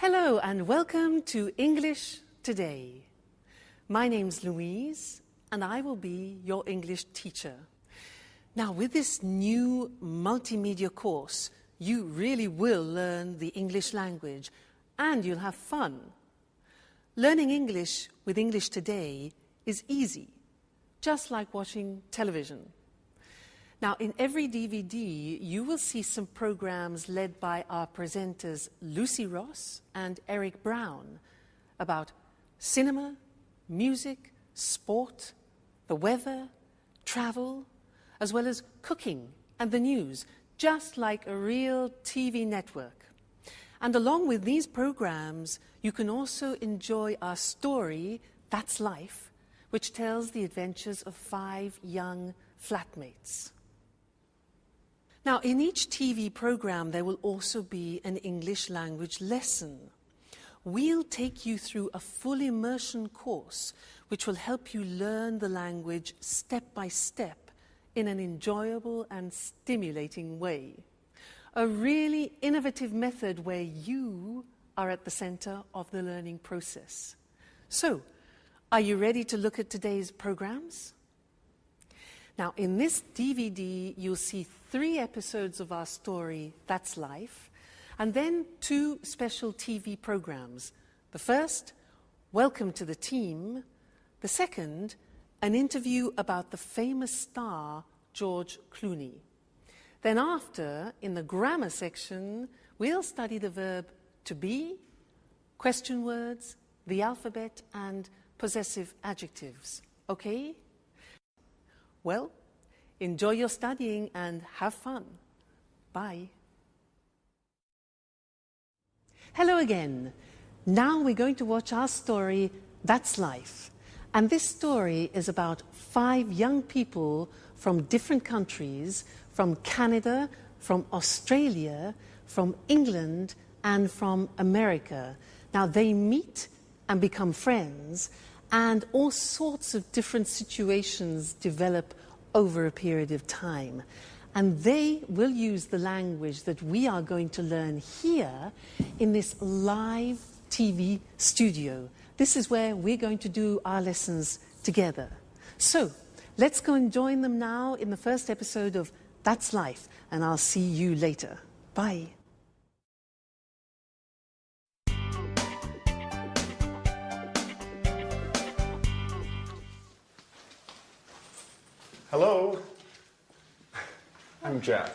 Hello and welcome to English Today. My name's Louise and I will be your English teacher. Now with this new multimedia course, you really will learn the English language and you'll have fun. Learning English with English Today is easy, just like watching television. Now, in every DVD, you will see some programs led by our presenters Lucy Ross and Eric Brown about cinema, music, sport, the weather, travel, as well as cooking and the news, just like a real TV network. And along with these programs, you can also enjoy our story, That's Life, which tells the adventures of 5 young flatmates. Now, in each TV program, there will also be an English language lesson. We'll take you through a full immersion course, which will help you learn the language step by step in an enjoyable and stimulating way. A really innovative method where you are at the center of the learning process. So, are you ready to look at today's programs? Now, in this DVD, you'll see 3 episodes of our story, That's Life, and then 2 special TV programs. The first, Welcome to the Team. The second, an interview about the famous star, George Clooney. Then after, in the grammar section, we'll study the verb to be, question words, the alphabet, and possessive adjectives. Okay? Well, enjoy your studying and have fun. Bye. Hello again. Now we're going to watch our story, That's Life. And this story is about 5 young people from different countries, from Canada, from Australia, from England, and from America. Now they meet and become friends, and all sorts of different situations develop over a period of time. And they will use the language that we are going to learn here in this live TV studio. This is where we're going to do our lessons together. So, let's go and join them now in the first episode of That's Life, and I'll see you later. Bye. Hello, I'm Jack.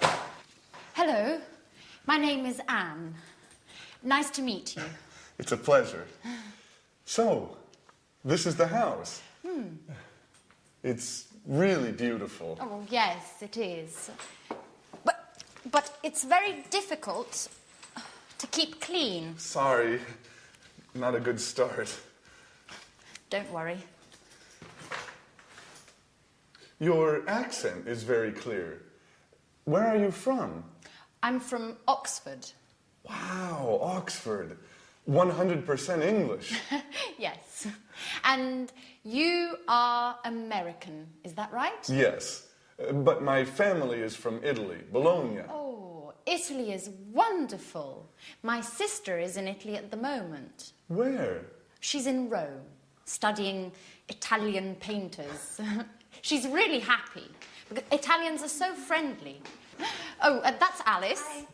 Hello, my name is Anne. Nice to meet you. It's a pleasure. So, this is the house. It's really beautiful. Oh, yes, it is. But it's very difficult to keep clean. Sorry, not a good start. Don't worry. Your accent is very clear. Where are you from? I'm from Oxford. Wow, Oxford. 100% English. Yes. And you are American, is that right? Yes, but my family is from Italy, Bologna. Oh, Italy is wonderful. My sister is in Italy at the moment. Where? She's in Rome, studying Italian painters. She's really happy, because Italians are so friendly. Oh, that's Alice. Hi.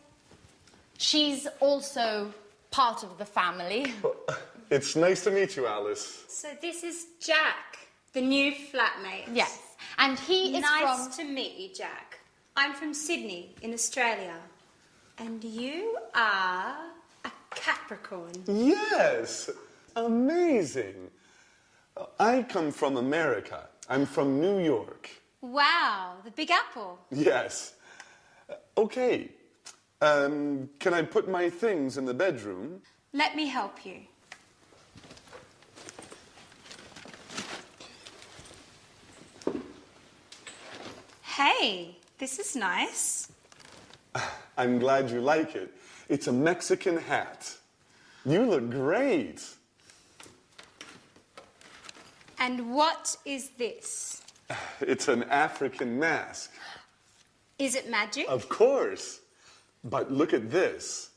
She's also part of the family. Well, it's nice to meet you, Alice. So this is Jack, the new flatmate. Yes, and he is Nice to meet you, Jack. I'm from Sydney, in Australia. And you are a Capricorn. Yes, amazing. I come from America. I'm from New York. Wow, the Big Apple. Yes. Okay. Can I put my things in the bedroom? Let me help you. Hey, this is nice. I'm glad you like it. It's a Mexican hat. You look great. And what is this? It's an African mask. Is it magic? Of course. But look at this.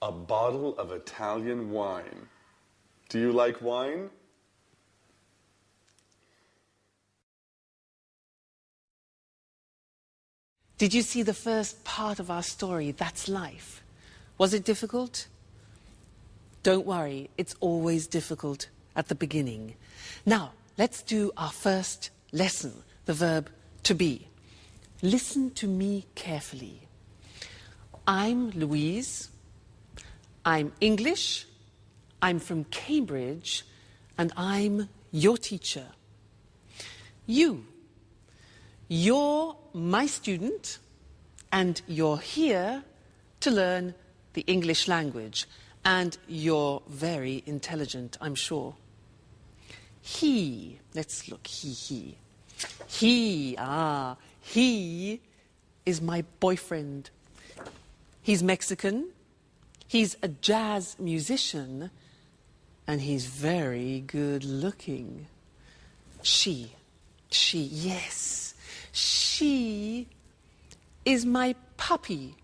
a bottle of Italian wine. Do you like wine? Did you see the first part of our story, That's Life? Was it difficult? Don't worry, it's always difficult at the beginning. Now, let's do our first lesson, the verb to be. Listen to me carefully. I'm Louise. I'm English. I'm from Cambridge. And I'm your teacher. You're my student, and you're here to learn the English language. And you're very intelligent, I'm sure. Let's look, he is my boyfriend. He's Mexican, he's a jazz musician, and he's very good looking. She is my puppy.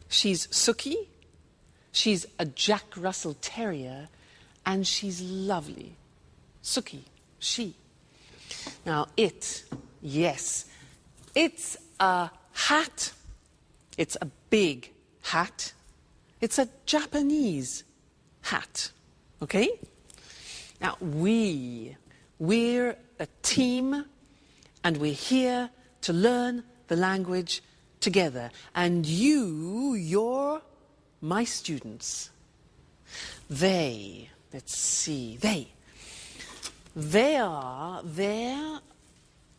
She's Suki, she's a Jack Russell Terrier, and she's lovely. Suki, she. Now it's a hat. It's a big hat. It's a Japanese hat. Okay? Now we're a team, and we're here to learn the language together. And you're my students. They're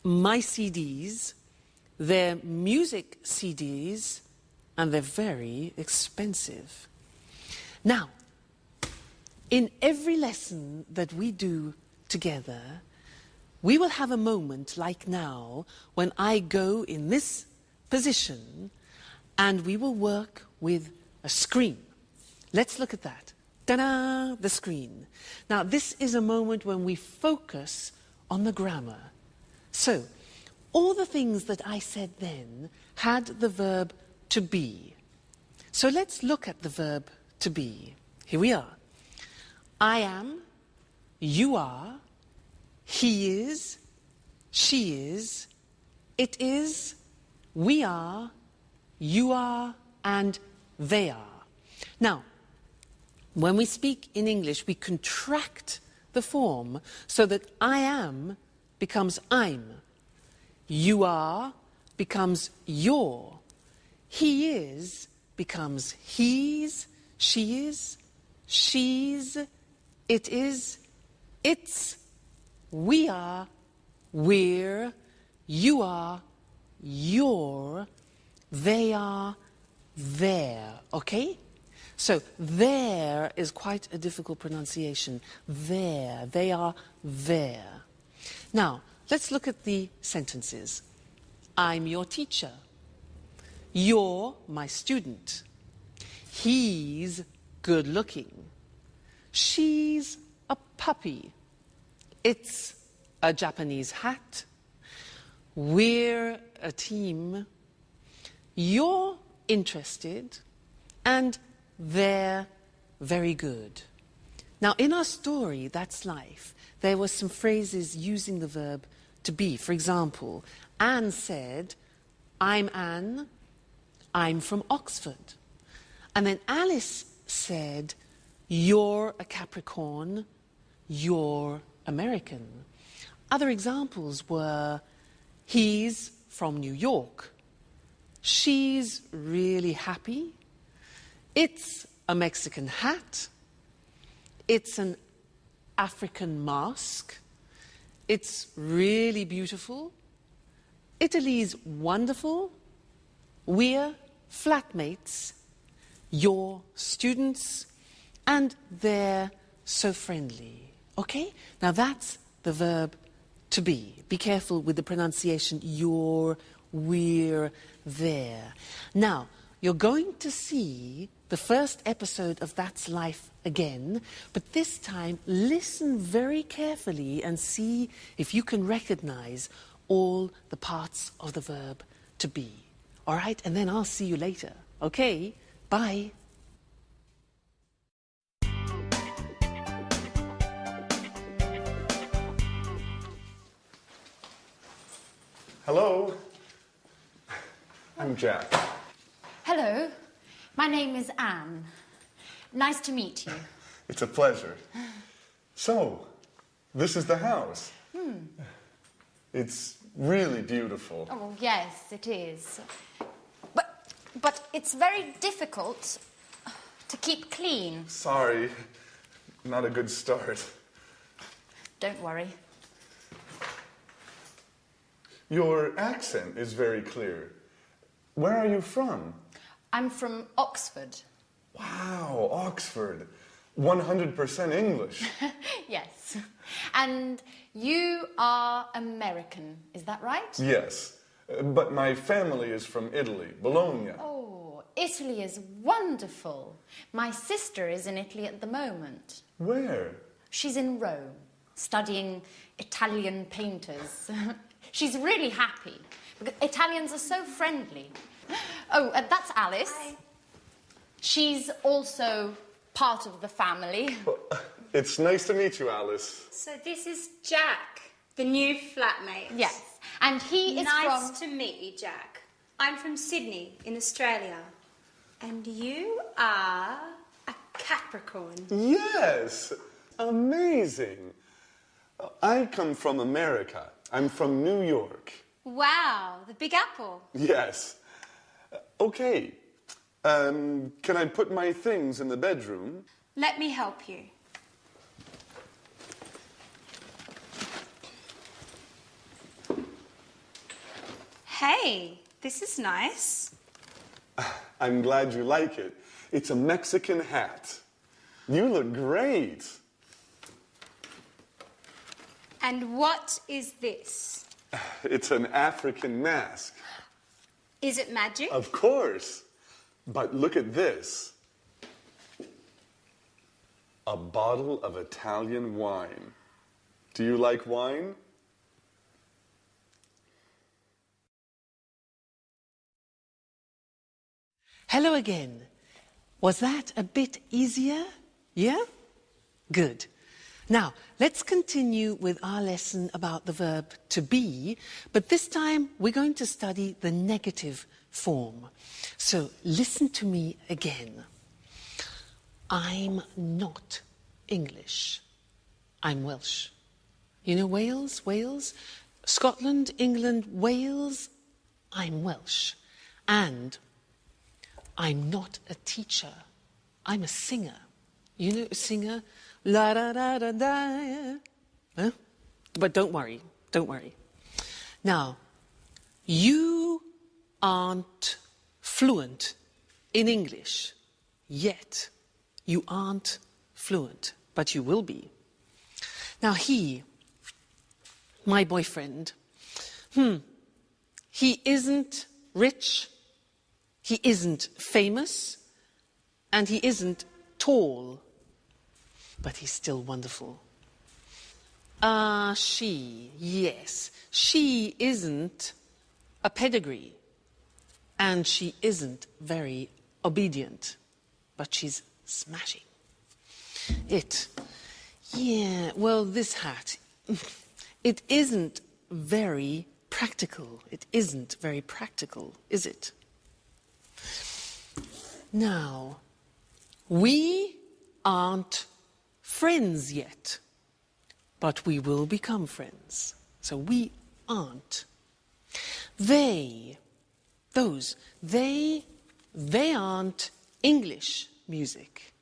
my CDs, they're music CDs, and they're very expensive. Now, in every lesson that we do together, we will have a moment like now when I go in this position and we will work with a screen. Let's look at that. Ta-da! The screen. Now, this is a moment when we focus on the grammar. So, all the things that I said then had the verb to be. So let's look at the verb to be. Here we are. I am, you are, he is, she is, it is, we are, you are, and they are. Now, when we speak in English, we contract the form so that I am becomes I'm. You are becomes your. He is becomes he's, she is, she's, it is, it's, we are, we're, you are, you're, they are, they're. Okay? So there is quite a difficult pronunciation. There. They are there. Now, let's look at the sentences. I'm your teacher. You're my student. He's good looking. She's a puppy. It's a Japanese hat. We're a team. You're interested. And they're very good. Now, in our story, That's Life, there were some phrases using the verb to be. For example, Anne said, I'm Anne, I'm from Oxford. And then Alice said, you're a Capricorn, you're American. Other examples were, he's from New York, she's really happy, it's a Mexican hat, it's an African mask, it's really beautiful, Italy's wonderful, we're flatmates, you're students, and they're so friendly. Okay? Now that's the verb to be. Be careful with the pronunciation, you're, we're, there. Now, you're going to see the first episode of That's Life again, but this time listen very carefully and see if you can recognize all the parts of the verb to be. All right? And then I'll see you later. Okay? Bye. Hello. I'm Jack. Hello, my name is Anne. Nice to meet you. It's a pleasure. So, this is the house. It's really beautiful. Oh, yes, it is. But it's very difficult to keep clean. Sorry, not a good start. Don't worry. Your accent is very clear. Where are you from? I'm from Oxford. Wow, Oxford. 100% English. Yes. And you are American, is that right? Yes, but my family is from Italy, Bologna. Oh, Italy is wonderful. My sister is in Italy at the moment. Where? She's in Rome, studying Italian painters. She's really happy, because Italians are so friendly. Oh, that's Alice. Hi. She's also part of the family. Well, it's nice to meet you, Alice. So this is Jack, the new flatmate. Yes, and he is Nice to meet you, Jack. I'm from Sydney in Australia. And you are a Capricorn. Yes, amazing. I come from America. I'm from New York. Wow, the Big Apple. Yes. Okay. Can I put my things in the bedroom? Let me help you. Hey, this is nice. I'm glad you like it. It's a Mexican hat. You look great. And what is this? It's an African mask. Is it magic? Of course. But look at this. A bottle of Italian wine. Do you like wine? Hello again. Was that a bit easier? Yeah? Good. Now, let's continue with our lesson about the verb to be, but this time we're going to study the negative form. So listen to me again. I'm not English. I'm Welsh. You know Wales? Wales? Scotland, England, Wales? I'm Welsh. And I'm not a teacher. I'm a singer. You know a singer? La da da da da. Huh? But don't worry. Don't worry. Now, you aren't fluent in English yet. You aren't fluent, but you will be. Now he, my boyfriend, he isn't rich, he isn't famous, and he isn't tall, but he's still wonderful. She, yes, she isn't a pedigree, and she isn't very obedient, but she's smashing. This hat, it isn't very practical. It isn't very practical, is it? Now, we aren't friends yet, but we will become friends. So we aren't. They aren't English music,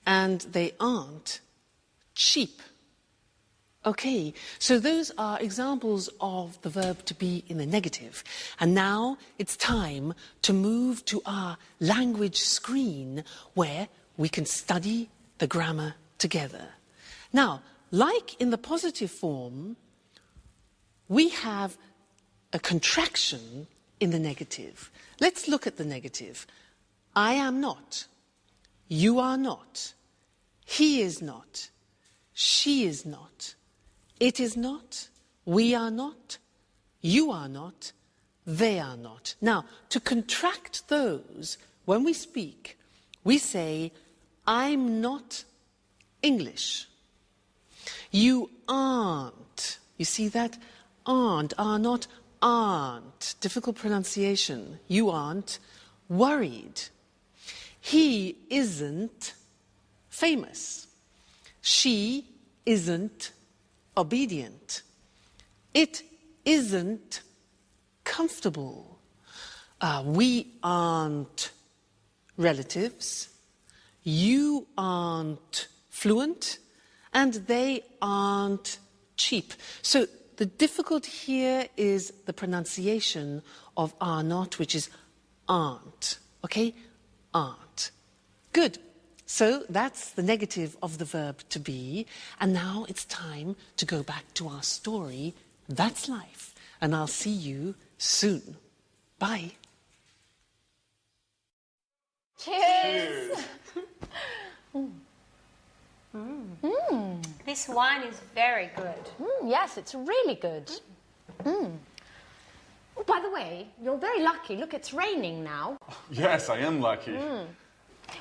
and they aren't cheap. Okay, so those are examples of the verb to be in the negative. And now it's time to move to our language screen where we can study the grammar together. Now, like in the positive form, we have a contraction in the negative. Let's look at the negative. I am not. You are not. He is not. She is not. It is not. We are not. You are not. They are not. Now, to contract those, when we speak, we say, I'm not English. You aren't. You see that? Aren't, are not, aren't, difficult pronunciation, you aren't worried. He isn't famous. She isn't obedient. It isn't comfortable. We aren't relatives. You aren't fluent. And they aren't cheap. So the difficult here is the pronunciation of are not, which is aren't. Okay? Aren't. Good. So that's the negative of the verb to be. And now it's time to go back to our story. That's life. And I'll see you soon. Bye. Cheers! This wine is very good. Yes, it's really good. Oh, by the way, you're very lucky. Look, it's raining now. Yes, I am lucky.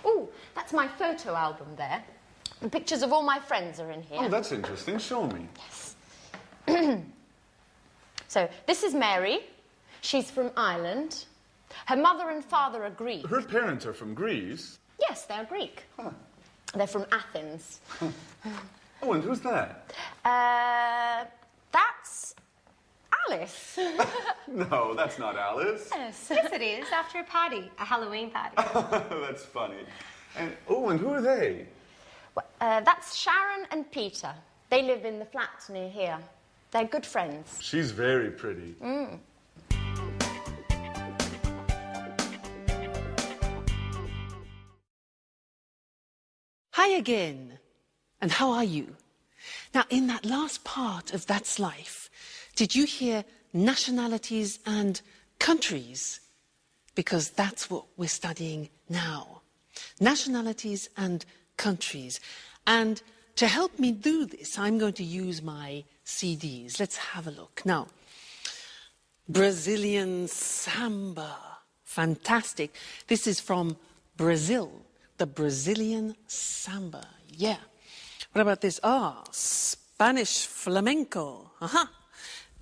Oh, that's my photo album there. The pictures of all my friends are in here. Oh, that's interesting. Show me. Yes. So, this is Mary. She's from Ireland. Her mother and father are Greek. Her parents are from Greece. Yes, they're Greek. Huh. They're from Athens. Oh, and who's that? That's Alice. No, that's not Alice. Yes. Yes, it is. After a party, a Halloween party. That's funny. And who are they? That's Sharon and Peter. They live in the flats near here. They're good friends. She's very pretty. Hi again. And how are you? Now, in that last part of That's Life, did you hear nationalities and countries? Because that's what we're studying now. Nationalities and countries. And to help me do this, I'm going to use my CDs. Let's have a look. Now, Brazilian samba. Fantastic. This is from Brazil. The Brazilian samba. Yeah. What about this? Spanish flamenco.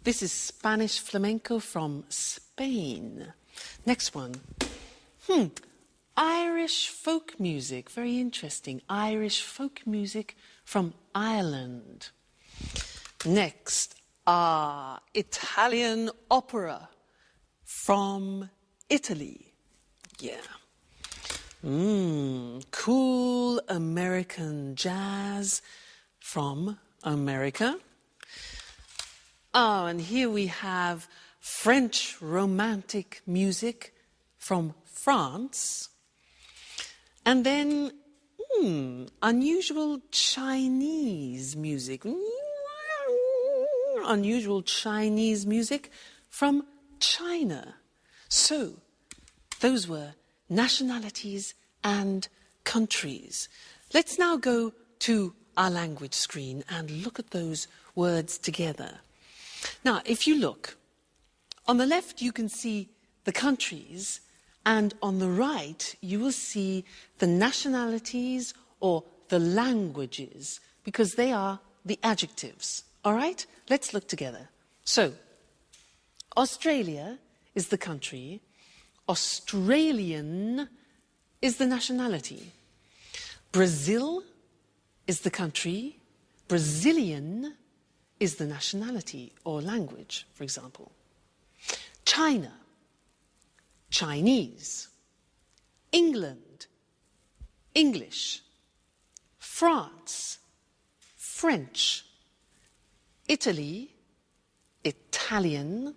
This is Spanish flamenco from Spain. Next one. Irish folk music. Very interesting. Irish folk music from Ireland. Next. Italian opera from Italy. Yeah. Cool American jazz from America. And here we have French romantic music from France. And then unusual Chinese music. Unusual Chinese music from China. So, those were nationalities and countries. Let's now go to our language screen and look at those words together. Now, if you look, on the left you can see the countries, and on the right you will see the nationalities or the languages, because they are the adjectives. All right? Let's look together. So, Australia is the country. Australian is the nationality. Brazil is the country. Brazilian is the nationality or language, for example. China, Chinese. England, English. France, French. Italy, Italian.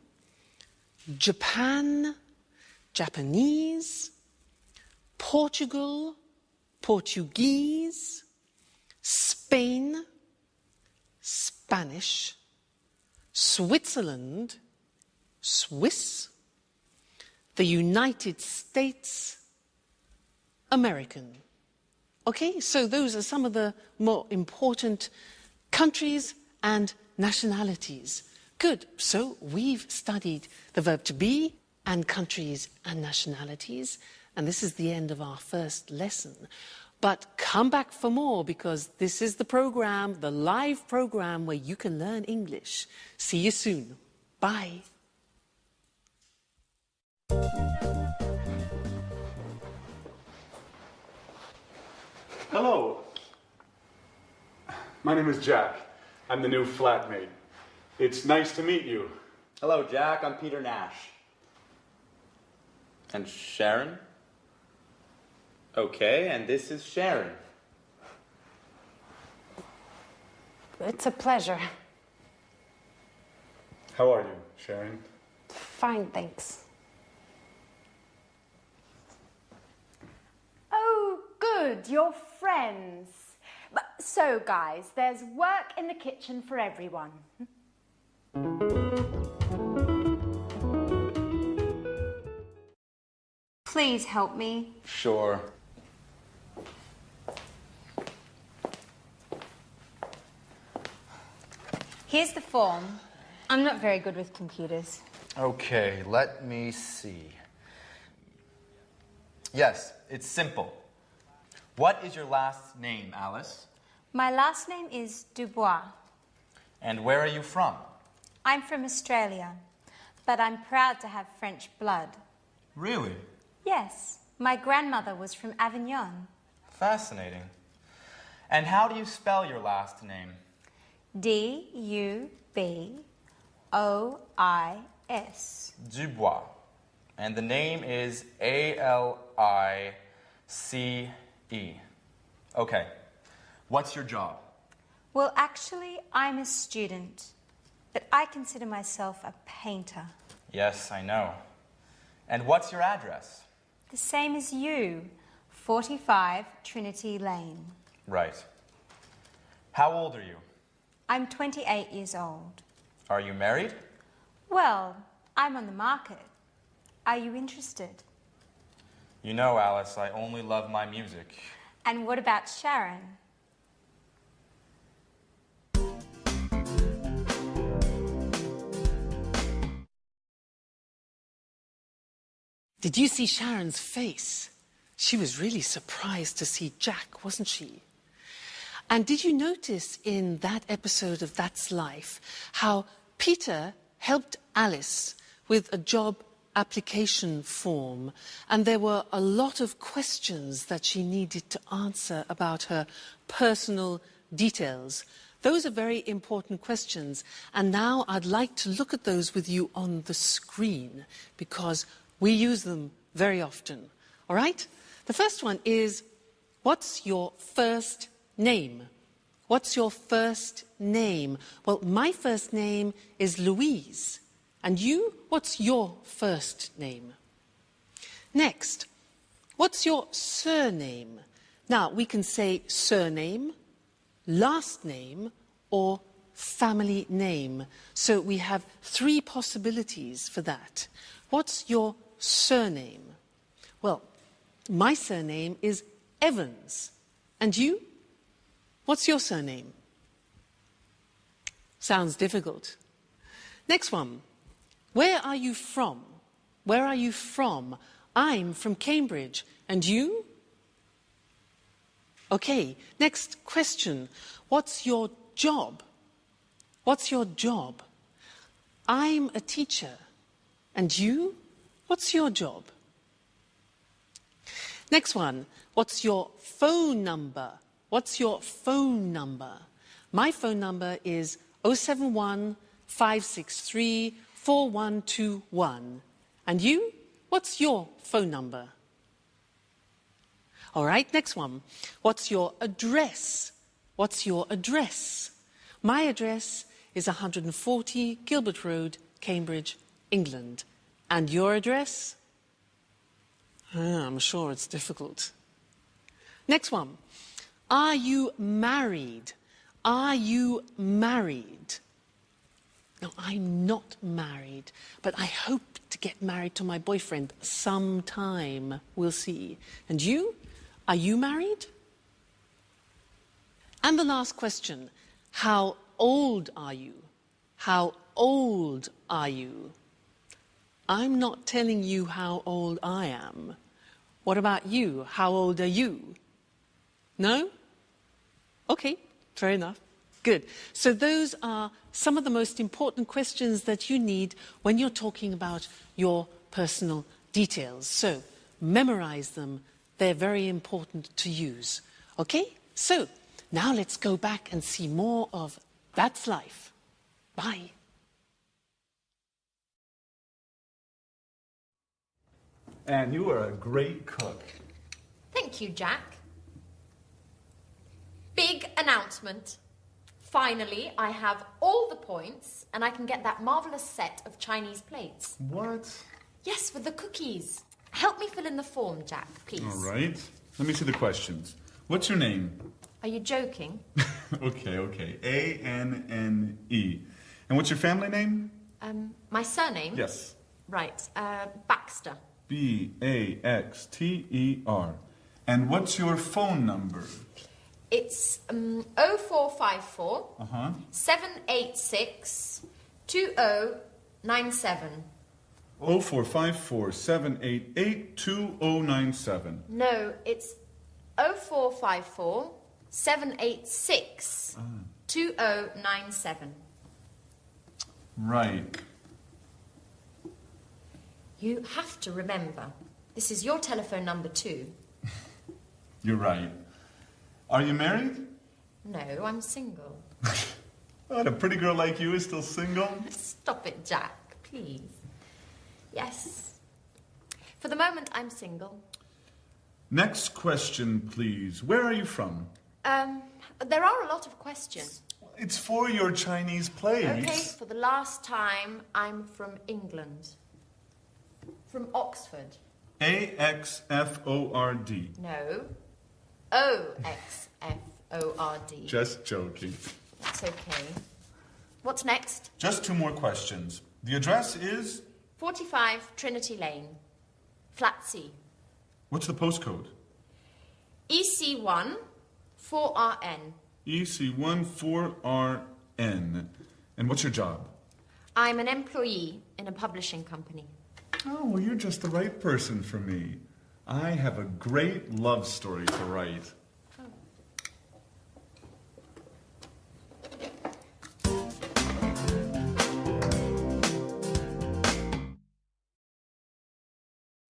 Japan, Japanese. Portugal, Portuguese. Spain, Spanish. Switzerland, Swiss. The United States, American. Okay, so those are some of the more important countries and nationalities. Good, so we've studied the verb to be and countries and nationalities, and this is the end of our first lesson. But come back for more, because this is the program, the live program where you can learn English. See you soon. Bye. Hello. My name is Jack. I'm the new flatmate. It's nice to meet you. Hello, Jack. I'm Peter Nash. And Sharon? Okay, and this is Sharon. It's a pleasure. How are you, Sharon? Fine, thanks. Oh, good, you're friends. So, guys, there's work in the kitchen for everyone. Please help me. Sure. Here's the form. I'm not very good with computers. Okay, let me see. Yes, it's simple. What is your last name, Alice? My last name is Dubois. And where are you from? I'm from Australia, but I'm proud to have French blood. Really? Yes, my grandmother was from Avignon. Fascinating. And how do you spell your last name? D-U-B-O-I-S. Dubois. And the name is A-L-I-C-E. Okay. What's your job? Well, actually, I'm a student, but I consider myself a painter. Yes, I know. And what's your address? The same as you, 45 Trinity Lane. Right. How old are you? I'm 28 years old. Are you married? Well, I'm on the market. Are you interested? You know, Alice, I only love my music. And what about Sharon? Did you see Sharon's face? She was really surprised to see Jack, wasn't she? And did you notice in that episode of That's Life how Peter helped Alice with a job application form, and there were a lot of questions that she needed to answer about her personal details. Those are very important questions, and now I'd like to look at those with you on the screen because we use them very often. All right? The first one is, what's your first name? What's your first name? Well, my first name is Louise. And you, what's your first name? Next, what's your surname? Now, we can say surname, last name, or family name. So we have three possibilities for that. What's your surname? Well, my surname is Evans. And you? What's your surname? Sounds difficult. Next one. Where are you from? Where are you from? I'm from Cambridge. And you? Okay, next question. What's your job? What's your job? I'm a teacher. And you? What's your job? Next one. What's your phone number? What's your phone number? My phone number is 071 563 4121. And you? What's your phone number? All right, next one. What's your address? What's your address? My address is 140 Gilbert Road, Cambridge, England. And your address? I'm sure it's difficult. Next one. Are you married? Are you married? No, I'm not married, but I hope to get married to my boyfriend sometime. We'll see. And you? Are you married? And the last question. How old are you? How old are you? I'm not telling you how old I am. What about you? How old are you? No? Okay, fair enough. Good. So those are some of the most important questions that you need when you're talking about your personal details. So memorize them. They're very important to use. Okay? So now let's go back and see more of That's Life. Bye. And you are a great cook. Thank you, Jack. Big announcement. Finally, I have all the points and I can get that marvellous set of Chinese plates. What? Yes, with the cookies. Help me fill in the form, Jack, please. All right. Let me see the questions. What's your name? Are you joking? Okay. A-N-N-E. And what's your family name? My surname? Yes. Right, Baxter. B-A-X-T-E-R. And what's your phone number? It's 0454 786 2097. 0454 788 2097. No, it's 0454 786 2097. Right. You have to remember, this is your telephone number too. You're right. Are you married? No, I'm single. What, a pretty girl like you is still single? Stop it, Jack, please. Yes. For the moment, I'm single. Next question, please. Where are you from? There are a lot of questions. It's for your Chinese plays. Okay, for the last time, I'm from England. From Oxford. A-X-F-O-R-D. No. O-X-F-O-R-D. Just joking. That's okay. What's next? Just 2 more questions. The address is? 45 Trinity Lane. Flat C. What's the postcode? EC1 4RN. EC1 4RN. And what's your job? I'm an employee in a publishing company. Oh, well, you're just the right person for me. I have a great love story to write.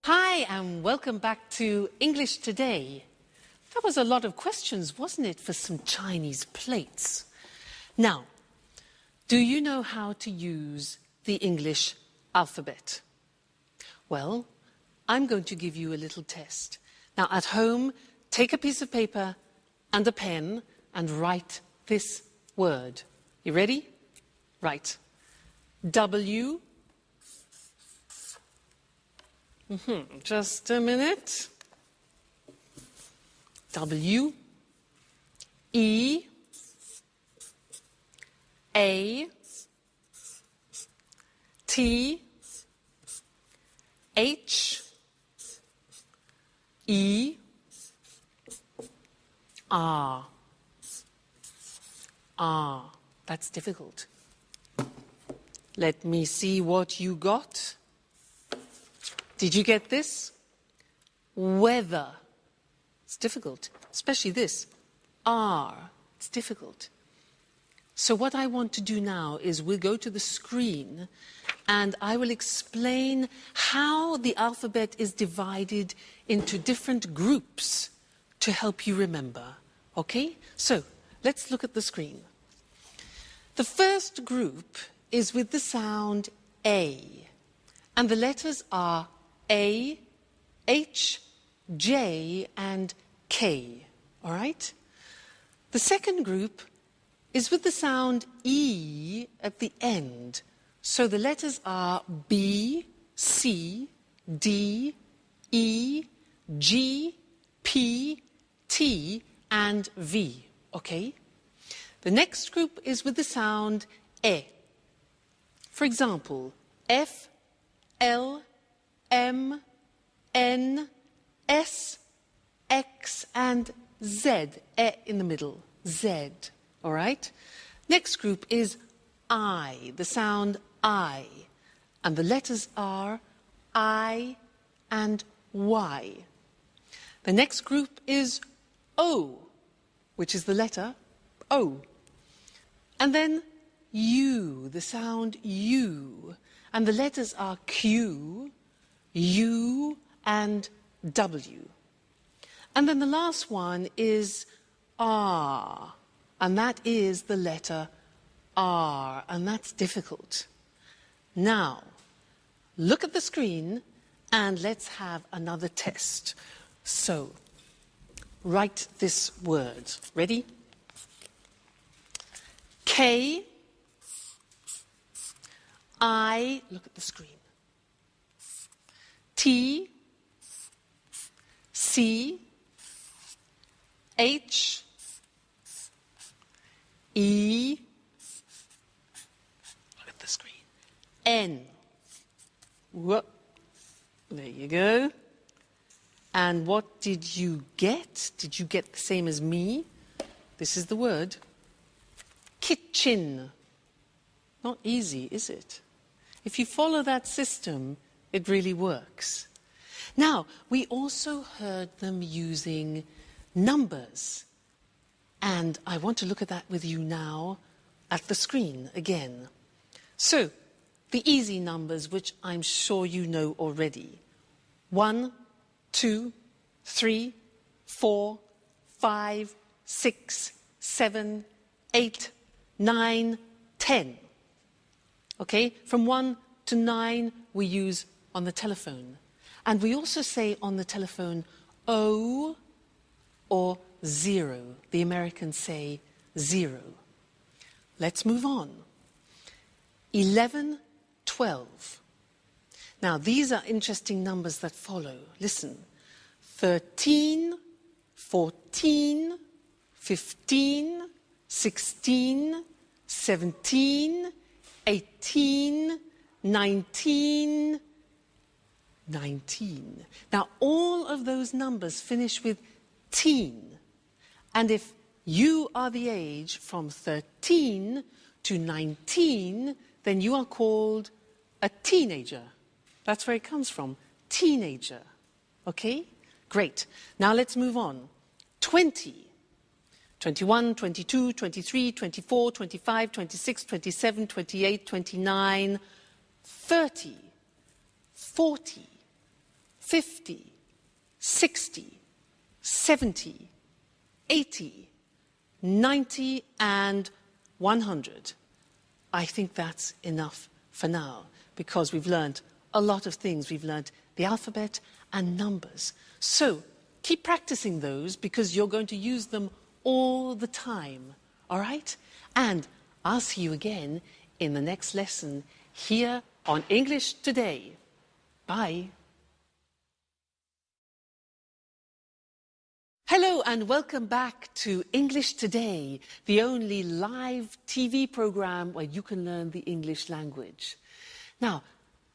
Hi, and welcome back to English Today. That was a lot of questions, wasn't it, for some Chinese plates? Now, do you know how to use the English alphabet? Well, I'm going to give you a little test. Now, at home, take a piece of paper and a pen and write this word. You ready? Right. W. Just a minute. W. E. A. T. H. E. R. R. That's difficult. Let me see what you got. Did you get this? Weather. It's difficult, especially this. R. It's difficult. So what I want to do now is we'll go to the screen and I will explain how the alphabet is divided into different groups to help you remember. Okay? So let's look at the screen. The first group is with the sound A. And the letters are A, H, J, and K. All right? The second group is with the sound E at the end. So the letters are B, C, D, E, G, P, T, and V. Okay? The next group is with the sound E. For example, F, L, M, N, S, X, and Z. E in the middle. Z. All right? Next group is I, the sound I. And the letters are I and Y. The next group is O, which is the letter O. And then U, the sound U. And the letters are Q, U and W. And then the last one is R, and that is the letter R, and that's difficult. Now, look at the screen and let's have another test. So, write this word. Ready? K, I, look at the screen. T, C, H, E, look at the screen, N. Whoop. There you go. And what did you get? Did you get the same as me? This is the word. Kitchen. Not easy, is it? If you follow that system, it really works. Now, we also heard them using numbers. And I want to look at that with you now at the screen again. So, the easy numbers, which I'm sure you know already. 1, 2, 3, 4, 5, 6, 7, 8, 9, 10. Okay? From 1 to 9 we use on the telephone. And we also say on the telephone O or 0. The Americans say 0. Let's move on. 11, 12. Now, these are interesting numbers that follow. Listen. 13, 14, 15, 16, 17, 18, 19, 19. Now, all of those numbers finish with teen. And if you are the age from 13 to 19, then you are called a teenager. That's where it comes from, teenager. Okay? Great. Now let's move on. 20, 21, 22, 23, 24, 25, 26, 27, 28, 29, 30, 40, 50, 60, 70, 80, 90, and 100. I think that's enough for now, because we've learned a lot of things. We've learned the alphabet and numbers. So keep practicing those, because you're going to use them all the time. All right? And I'll see you again in the next lesson here on English Today. Bye. Hello and welcome back to English Today, the only live TV program where you can learn the English language. Now,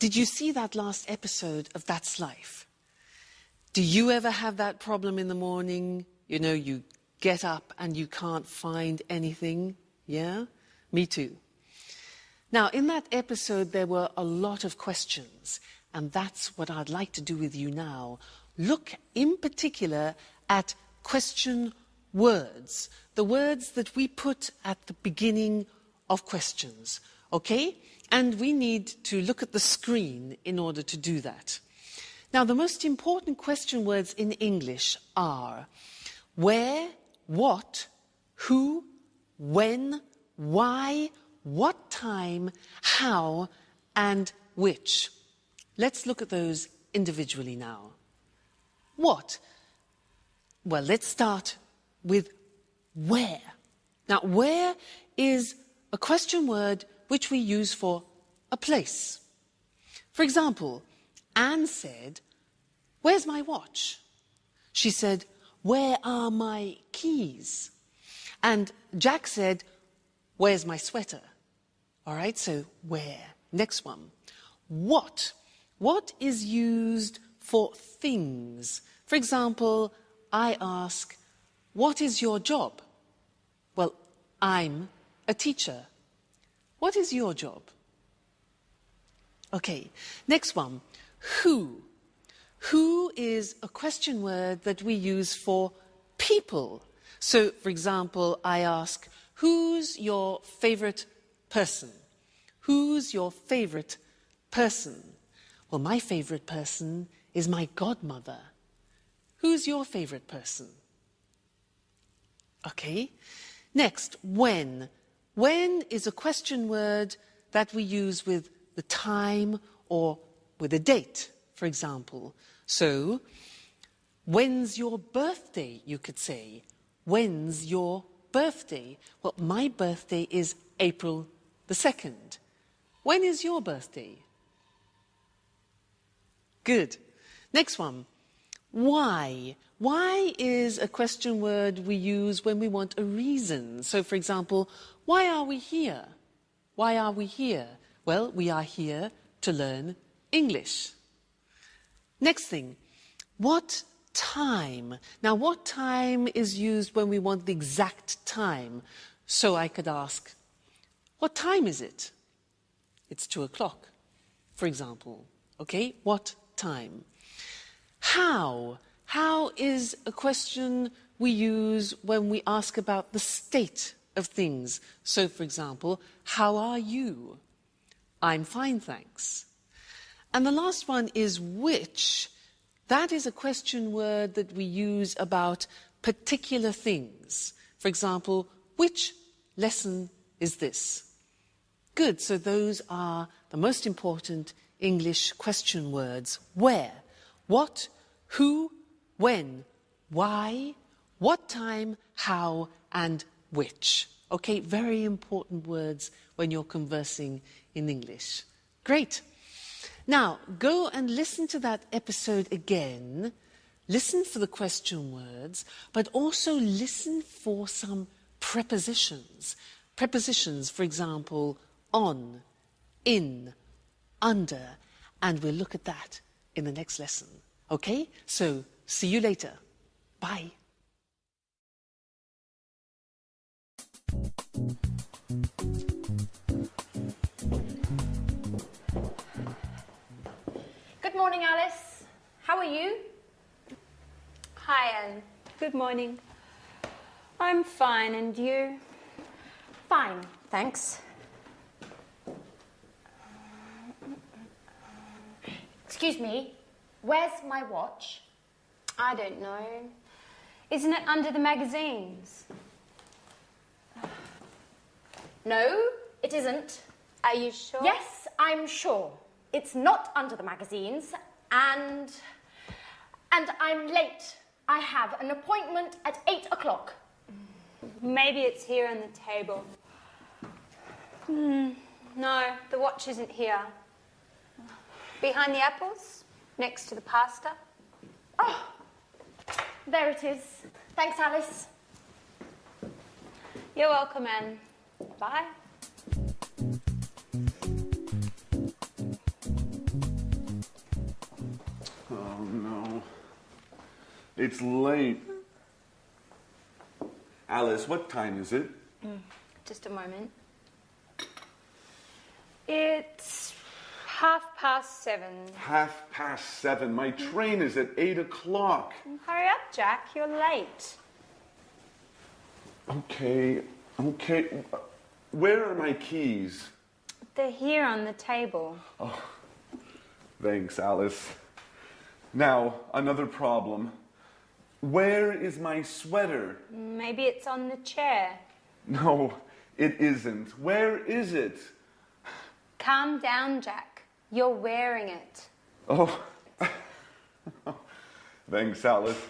did you see that last episode of That's Life? Do you ever have that problem in the morning? You know, you get up and you can't find anything? Yeah? Me too. Now, in that episode, there were a lot of questions, and that's what I'd like to do with you now. Look in particular at question words, the words that we put at the beginning of questions, okay? And we need to look at the screen in order to do that. Now, the most important question words in English are where, what, who, when, why, what time, how, and which. Let's look at those individually now. What? Well, let's start with where. Now, where is a question word which we use for a place. For example, Anne said, "Where's my watch?" She said, "Where are my keys?" And Jack said, "Where's my sweater?" All right, so where. Next one. What? What is used for things? For example, I ask, "What is your job?" Well, I'm a teacher. What is your job? Okay, next one. Who? Who is a question word that we use for people. So, for example, I ask, "Who's your favorite person?" Who's your favorite person? Well, my favorite person is my godmother. Who's your favorite person? Okay. Next, when. When is a question word that we use with the time or with a date, for example. So, when's your birthday, you could say. When's your birthday? Well, my birthday is April the 2nd. When is your birthday? Good. Next one. Why? Why is a question word we use when we want a reason. So, for example, why are we here? Why are we here? Well, we are here to learn English. Next thing, what time? Now, what time is used when we want the exact time? So I could ask, what time is it? It's 2 o'clock, for example. Okay, what time? How? How is a question we use when we ask about the state of things. So, for example, how are you? I'm fine, thanks. And the last one is which. That is a question word that we use about particular things. For example, which lesson is this? Good, so those are the most important English question words. Where, what, who, when, why, what time, how, and which. Okay, very important words when you're conversing in English. Great. Now, go and listen to that episode again. Listen for the question words, but also listen for some prepositions. Prepositions, for example, on, in, under, and we'll look at that in the next lesson. Okay? So, see you later. Bye. Good morning, Alice. How are you? Hi, Anne. Good morning. I'm fine, and you? Fine, thanks. Excuse me, where's my watch? I don't know. Isn't it under the magazines? No, it isn't. Are you sure? Yes, I'm sure. It's not under the magazines, and I'm late. I have an appointment at 8 o'clock. Maybe it's here on the table. No, the watch isn't here. Behind the apples, next to the pasta. Oh, there it is. Thanks, Alice. You're welcome, Anne. Bye. Oh, no. It's late. Alice, what time is it? Just a moment. It's 7:30. 7:30. My train is at 8 o'clock. Hurry up, Jack. You're late. Okay. Where are my keys? They're here on the table. Oh, thanks, Alice. Now, another problem. Where is my sweater? Maybe it's on the chair. No, it isn't. Where is it? Calm down, Jack. You're wearing it. Oh, thanks, Alice.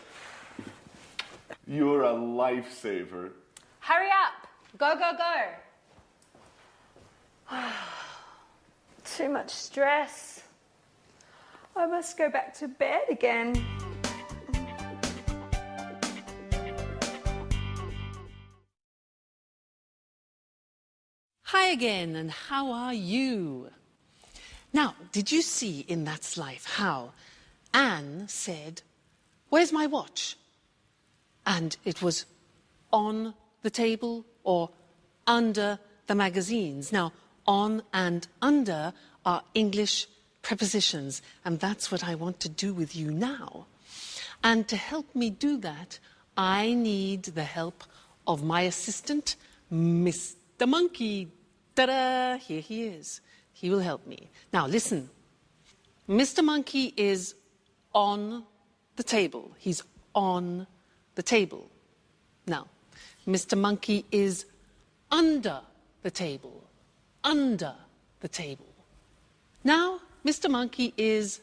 You're a lifesaver. Hurry up. Go, go, go. Too much stress. I must go back to bed again. Hi again, and how are you? Now, did you see in That's Life how Anne said, "Where's my watch?" And it was on the table or under the magazines. Now, on and under are English prepositions, and that's what I want to do with you now. And to help me do that, I need the help of my assistant, Mr. Monkey. Ta-da! Here he is. He will help me. Now, listen. Mr. Monkey is on the table. He's on the table. Now, Mr. Monkey is under the table. Under the table. Now, Mr. Monkey is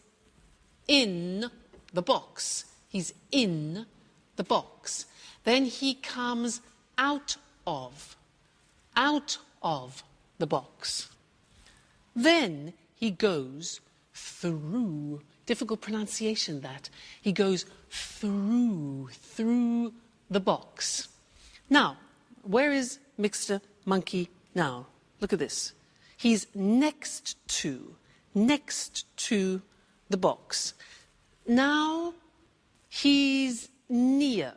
in the box. He's in the box. Then he comes out of the box. Then he goes through. Difficult pronunciation, that. He goes through the box. Now, where is Mr. Monkey now? Look at this. He's next to the box. Now, he's near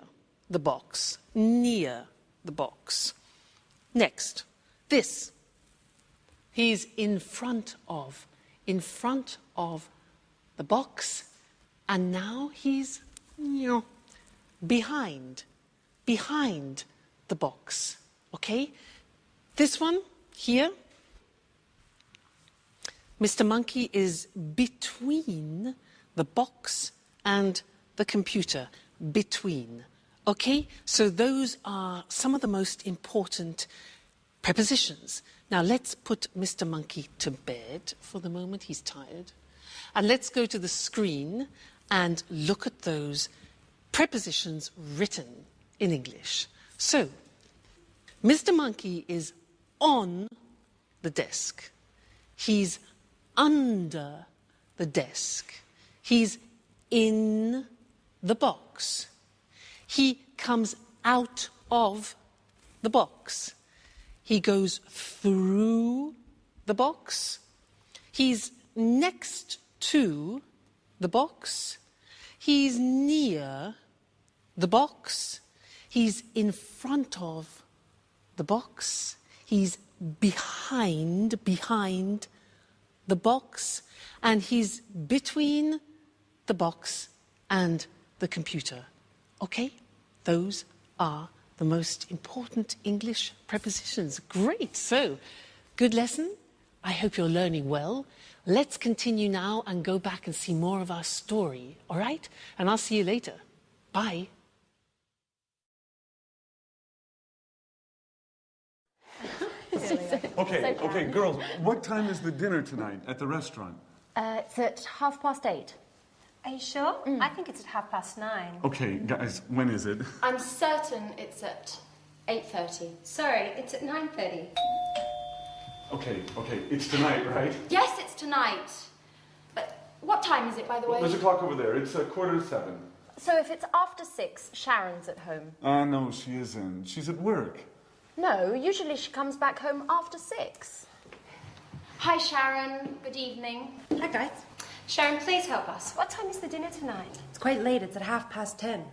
the box. Near the box. Next, this. He's in front of the box, and now he's behind the box. Okay? This one here, Mr. Monkey is between the box and the computer. Between. Okay? So those are some of the most important prepositions. Now let's put Mr. Monkey to bed for the moment. He's tired. And let's go to the screen and look at those prepositions written in English. So, Mr. Monkey is on the desk. He's under the desk. He's in the box. He comes out of the box. He goes through the box. He's next to the box. He's near the box. He's in front of the box. He's behind the box. And he's between the box and the computer. Okay? Those are the most important English prepositions. Great. So, good lesson. I hope you're learning well. Let's continue now and go back and see more of our story. All right? And I'll see you later. Bye. Okay, girls, what time is the dinner tonight at the restaurant? It's at 8:30. Are you sure? I think it's at 9:30. Okay, guys, when is it? I'm certain it's at 8:30. Sorry, it's at 9:30. Okay, it's tonight, right? Yes, it's tonight. But what time is it, by the way? There's a clock over there. It's 7:15. So if it's after 6, Sharon's at home. No, she isn't. She's at work. No, usually she comes back home after 6. Hi, Sharon. Good evening. Hi, guys. Sharon, please help us. What time is the dinner tonight? It's quite late. It's at 10:30.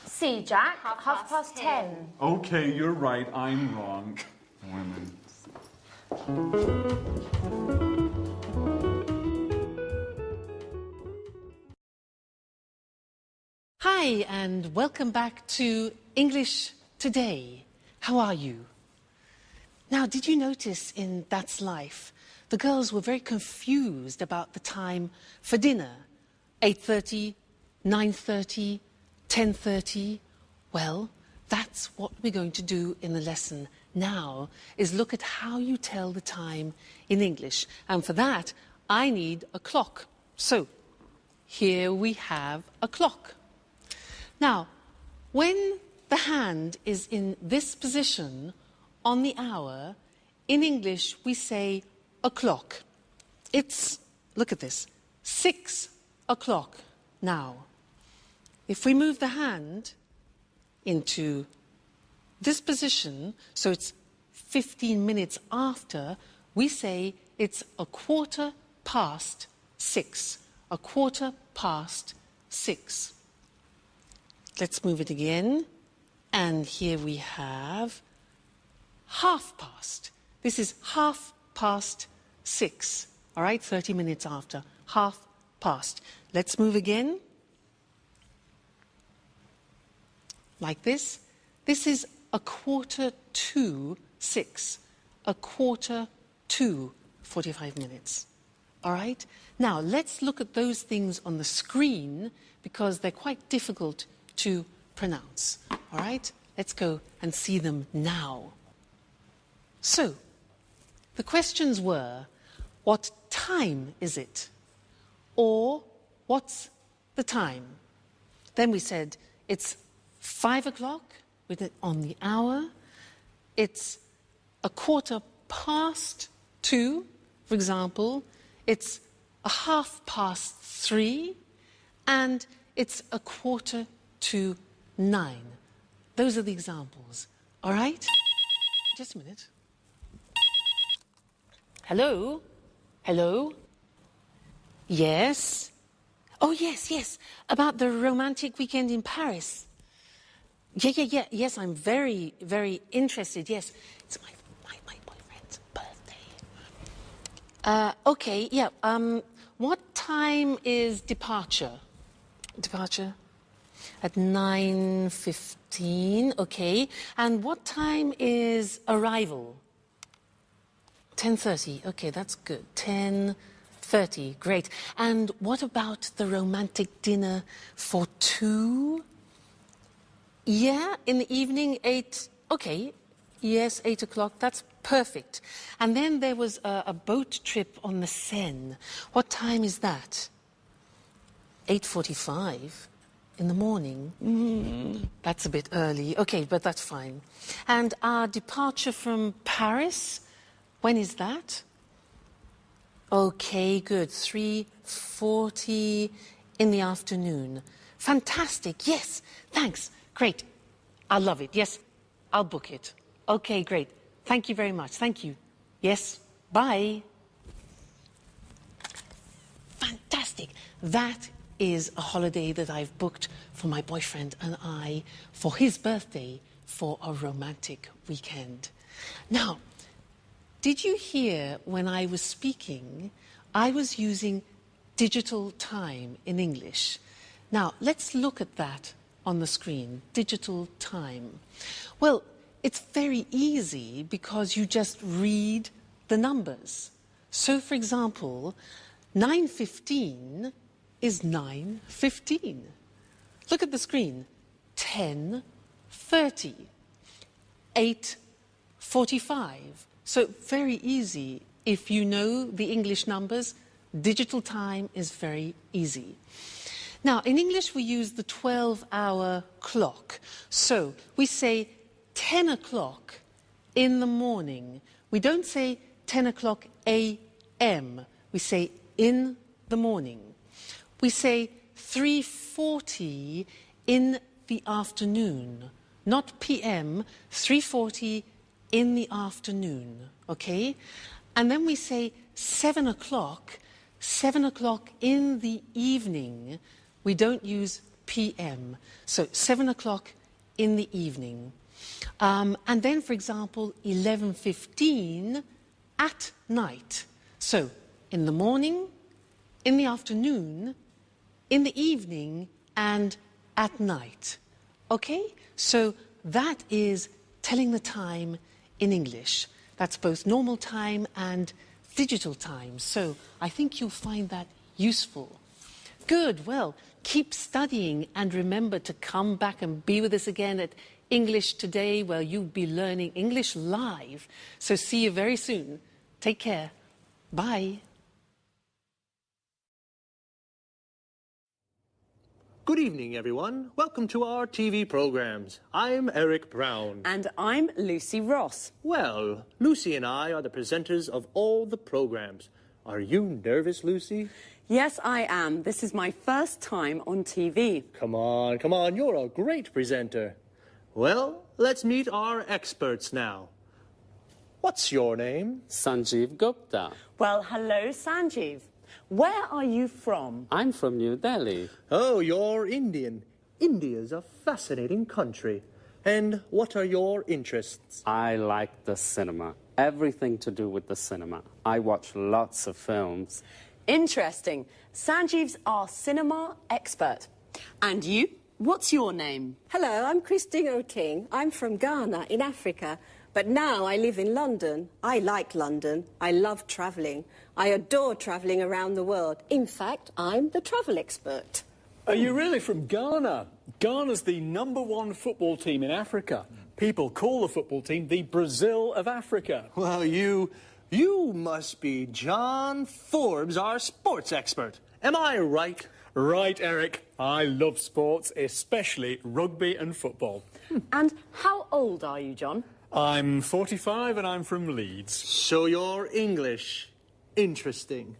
See, Jack, Half past 10. Okay, you're right. I'm wrong. Women. Hi, and welcome back to English Today. How are you? Now, did you notice in That's Life, the girls were very confused about the time for dinner? 8:30, 9:30, 10:30? Well, that's what we're going to do in the lesson now, is look at how you tell the time in English. And for that, I need a clock. So, here we have a clock. Now, when the hand is in this position on the hour, in English we say o'clock. It's, look at this, 6 o'clock now. If we move the hand into this position, so it's 15 minutes after, we say it's 6:15. 6:15. Let's move it again. And here we have 6:30. This is 6:30. All right, 30 minutes after. 6:30. Let's move again. Like this. This is 6:45. 6:45. 45 minutes. All right? Now, let's look at those things on the screen because they're quite difficult to pronounce. All right? Let's go and see them now. So, the questions were, what time is it? Or, what's the time? Then we said, it's 5 o'clock with it on the hour. It's 2:15, for example. It's 3:30. And it's 8:45. Those are the examples. All right? Just a minute. Hello? Hello? Yes? Oh, yes. About the romantic weekend in Paris. Yeah. Yes, I'm very, very interested. Yes, it's my boyfriend's birthday. Okay, yeah. What time is departure? Departure? At 9:15, okay. And what time is arrival? 10:30, okay, that's good. 10:30, great. And what about the romantic dinner for 2? Yeah, in the evening, 8, okay. Yes, 8 o'clock, that's perfect. And then there was a boat trip on the Seine. What time is that? 8:45 in the morning. That's a bit early. Okay, but that's fine. And our departure from Paris, when is that? Okay, good. 3:40 in the afternoon. Fantastic. Yes, thanks. Great. I'll love it. Yes, I'll book it. Okay, great. Thank you very much. Thank you. Yes, bye. Fantastic. That is a holiday that I've booked for my boyfriend and I for his birthday for a romantic weekend. Now, did you hear when I was speaking, I was using digital time in English. Now, let's look at that on the screen, digital time. Well, it's very easy because you just read the numbers. So, for example, 9:15 is 9:15. Look at the screen. 10:30. 8:45. So very easy. If you know the English numbers, digital time is very easy. Now, in English, we use the 12-hour clock. So we say 10 o'clock in the morning. We don't say 10 o'clock a.m. We say in the morning. We say 3:40 in the afternoon, not p.m., 3:40 in the afternoon, okay? And then we say 7 o'clock in the evening. We don't use p.m., so 7 o'clock in the evening. And then, for example, 11:15 at night. So, in the morning, in the afternoon, in the evening, and at night. Okay? So that is telling the time in English. That's both normal time and digital time. So I think you'll find that useful. Good. Well, keep studying and remember to come back and be with us again at English Today, where you'll be learning English live. So see you very soon. Take care. Bye. Good evening, everyone. Welcome to our TV programs. I'm Eric Brown. And I'm Lucy Ross. Well, Lucy and I are the presenters of all the programs. Are you nervous, Lucy? Yes, I am. This is my first time on TV. Come on. You're a great presenter. Well, let's meet our experts now. What's your name? Sanjeev Gupta. Well, hello, Sanjeev. Where are you from? I'm from New Delhi. Oh, you're Indian. India's a fascinating country. And what are your interests? I like the cinema. Everything to do with the cinema. I watch lots of films. Interesting. Sanjeev's our cinema expert. And you? What's your name? Hello, I'm Christine King. I'm from Ghana in Africa. But now I live in London. I like London. I love travelling. I adore travelling around the world. In fact, I'm the travel expert. Are you really from Ghana? Ghana's the #1 football team in Africa. People call the football team the Brazil of Africa. Well, you must be John Forbes, our sports expert. Am I right? Right, Eric. I love sports, especially rugby and football. And how old are you, John? I'm 45 and I'm from Leeds. So you're English. Interesting.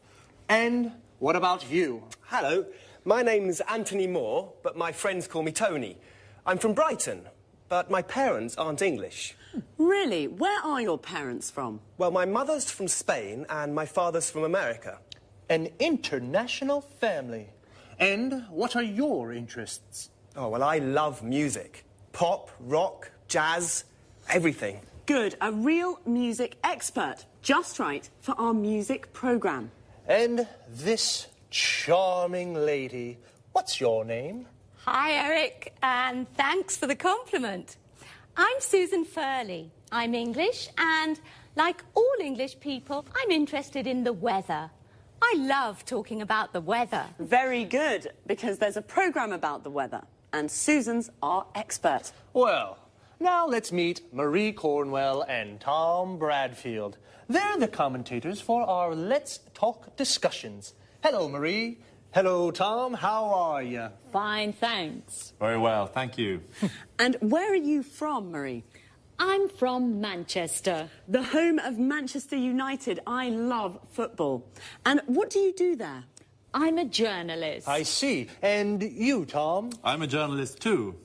And what about you? Hello, my name's Anthony Moore, but my friends call me Tony. I'm from Brighton, but my parents aren't English. Really? Where are your parents from? Well, my mother's from Spain and my father's from America. An international family. And what are your interests? Oh, well, I love music. Pop, rock, jazz, everything. Good, a real music expert. Just right for our music programme. And this charming lady, what's your name? Hi, Eric, and thanks for the compliment. I'm Susan Furley. I'm English, and like all English people, I'm interested in the weather. I love talking about the weather. Very good, because there's a programme about the weather, and Susan's our expert. Well, now let's meet Marie Cornwell and Tom Bradfield. They're the commentators for our Let's Talk discussions. Hello, Marie. Hello, Tom. How are you? Fine, thanks. Very well, thank you. And where are you from, Marie? I'm from Manchester. The home of Manchester United. I love football. And what do you do there? I'm a journalist. I see. And you, Tom? I'm a journalist too.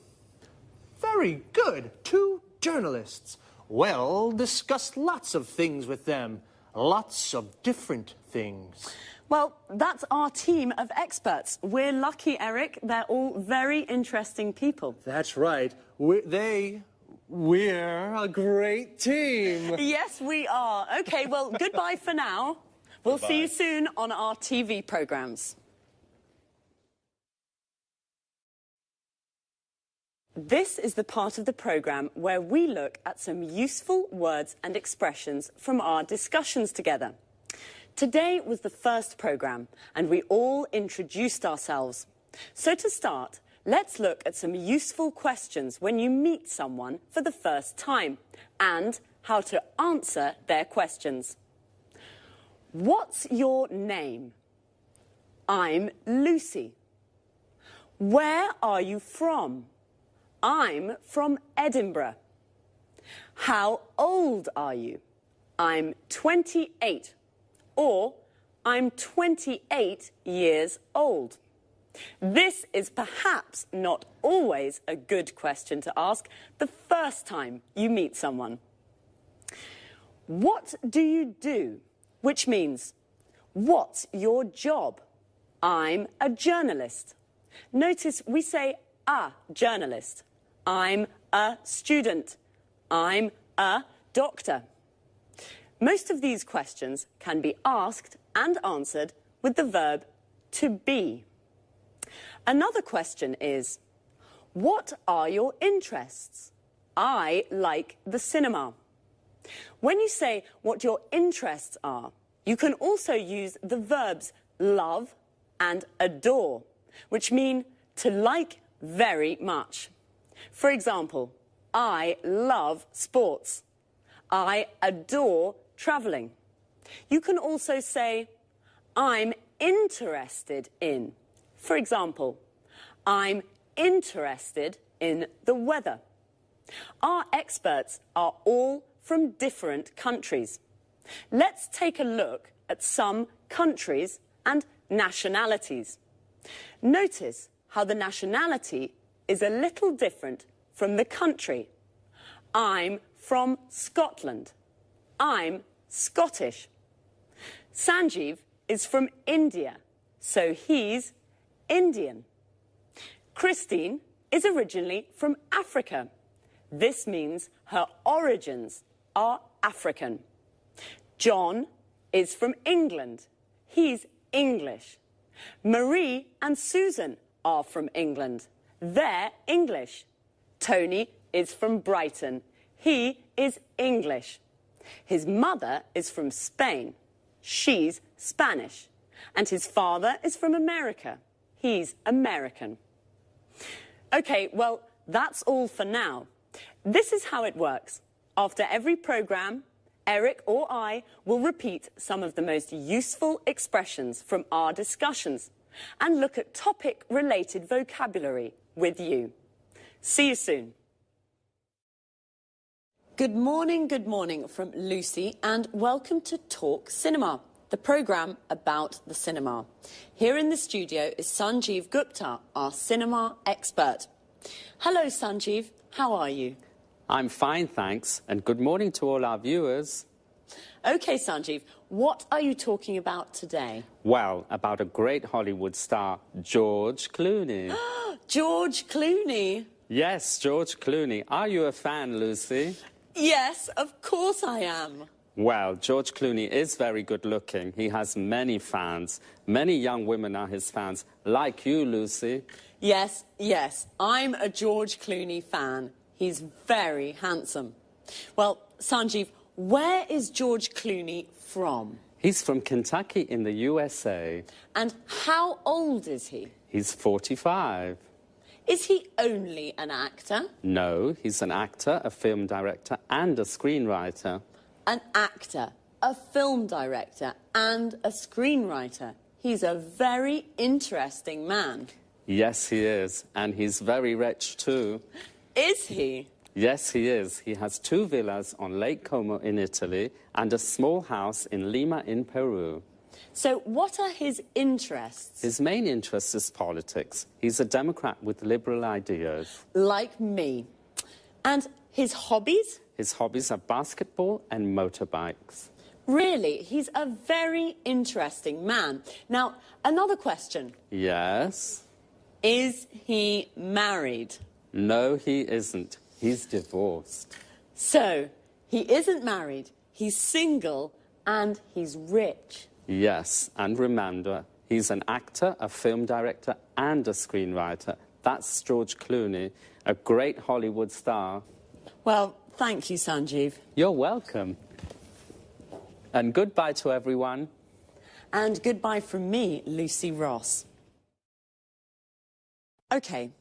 Very good. 2 journalists. Well, discuss lots of things with them. Lots of different things. Well, that's our team of experts. We're lucky, Eric. They're all very interesting people. That's right. We're a great team. Yes, we are. OK, well, goodbye for now. We'll see you soon on our TV programmes. This is the part of the programme where we look at some useful words and expressions from our discussions together. Today was the first programme, and we all introduced ourselves. So to start, let's look at some useful questions when you meet someone for the first time, and how to answer their questions. What's your name? I'm Lucy. Where are you from? I'm from Edinburgh. How old are you? I'm 28. Or, I'm 28 years old. This is perhaps not always a good question to ask the first time you meet someone. What do you do? Which means, what's your job? I'm a journalist. Notice we say a journalist. I'm a student. I'm a doctor. Most of these questions can be asked and answered with the verb to be. Another question is, what are your interests? I like the cinema. When you say what your interests are, you can also use the verbs love and adore, which mean to like very much. For example, I love sports. I adore travelling. You can also say, I'm interested in. For example, I'm interested in the weather. Our experts are all from different countries. Let's take a look at some countries and nationalities. Notice how the nationality is a little different from the country. I'm from Scotland. I'm Scottish. Sanjeev is from India, so he's Indian. Christine is originally from Africa. This means her origins are African. John is from England. He's English. Marie and Susan are from England. They're English. Tony is from Brighton. He is English. His mother is from Spain. She's Spanish. And his father is from America. He's American. OK, well, that's all for now. This is how it works. After every programme, Eric or I will repeat some of the most useful expressions from our discussions and look at topic-related vocabulary with you. See you soon. Good morning from Lucy, and welcome to Talk Cinema, the programme about the cinema. Here in the studio is Sanjeev Gupta, our cinema expert. Hello, Sanjeev. How are you? I'm fine, thanks, and good morning to all our viewers. OK, Sanjeev, what are you talking about today? Well, about a great Hollywood star, George Clooney. George Clooney? Yes, George Clooney. Are you a fan, Lucy? Yes, of course I am. Well, George Clooney is very good looking. He has many fans. Many young women are his fans, like you, Lucy. Yes, I'm a George Clooney fan. He's very handsome. Well, Sanjeev, where is George Clooney from? He's from Kentucky in the USA. And how old is he? He's 45. Is he only an actor? No, he's an actor, a film director, and a screenwriter. An actor, a film director, and a screenwriter. He's a very interesting man. Yes, he is. And he's very rich, too. Is he? Yes, he is. He has 2 villas on Lake Como in Italy and a small house in Lima in Peru. So what are his interests? His main interest is politics. He's a Democrat with liberal ideas. Like me. And his hobbies? His hobbies are basketball and motorbikes. Really? He's a very interesting man. Now, another question. Yes? Is he married? No, he isn't. He's divorced. So, he isn't married, he's single, and he's rich. Yes, and remember, he's an actor, a film director, and a screenwriter. That's George Clooney, a great Hollywood star. Well, thank you, Sanjeev. You're welcome. And goodbye to everyone. And goodbye from me, Lucy Ross. OK,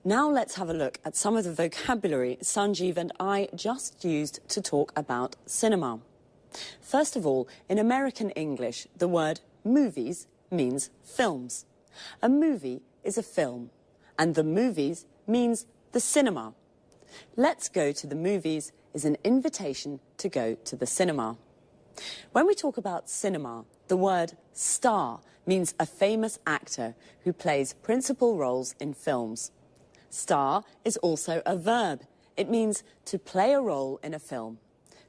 now let's have a look at some of the vocabulary Sanjeev and I just used to talk about cinema. First of all, in American English, the word movies means films. A movie is a film, and the movies means the cinema. Let's go to the movies is an invitation to go to the cinema. When we talk about cinema, the word star means a famous actor who plays principal roles in films. Star is also a verb. It means to play a role in a film.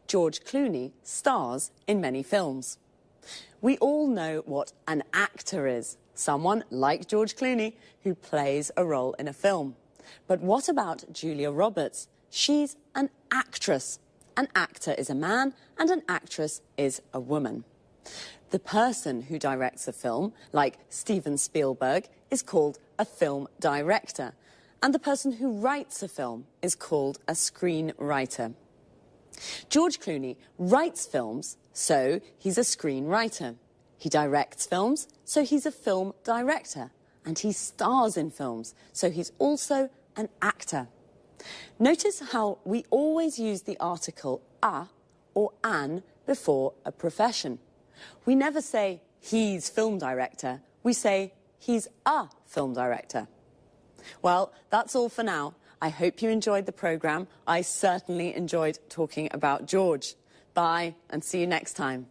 George Clooney stars in many films. We all know what an actor is, someone like George Clooney who plays a role in a film. But what about Julia Roberts? She's an actress. An actor is a man and an actress is a woman. The person who directs a film, like Steven Spielberg, is called a film director. And the person who writes a film is called a screenwriter. George Clooney writes films, so he's a screenwriter. He directs films, so he's a film director. And he stars in films, so he's also an actor. Notice how we always use the article a or an before a profession. We never say he's film director, we say he's a film director. Well, that's all for now. I hope you enjoyed the programme. I certainly enjoyed talking about George. Bye, and see you next time.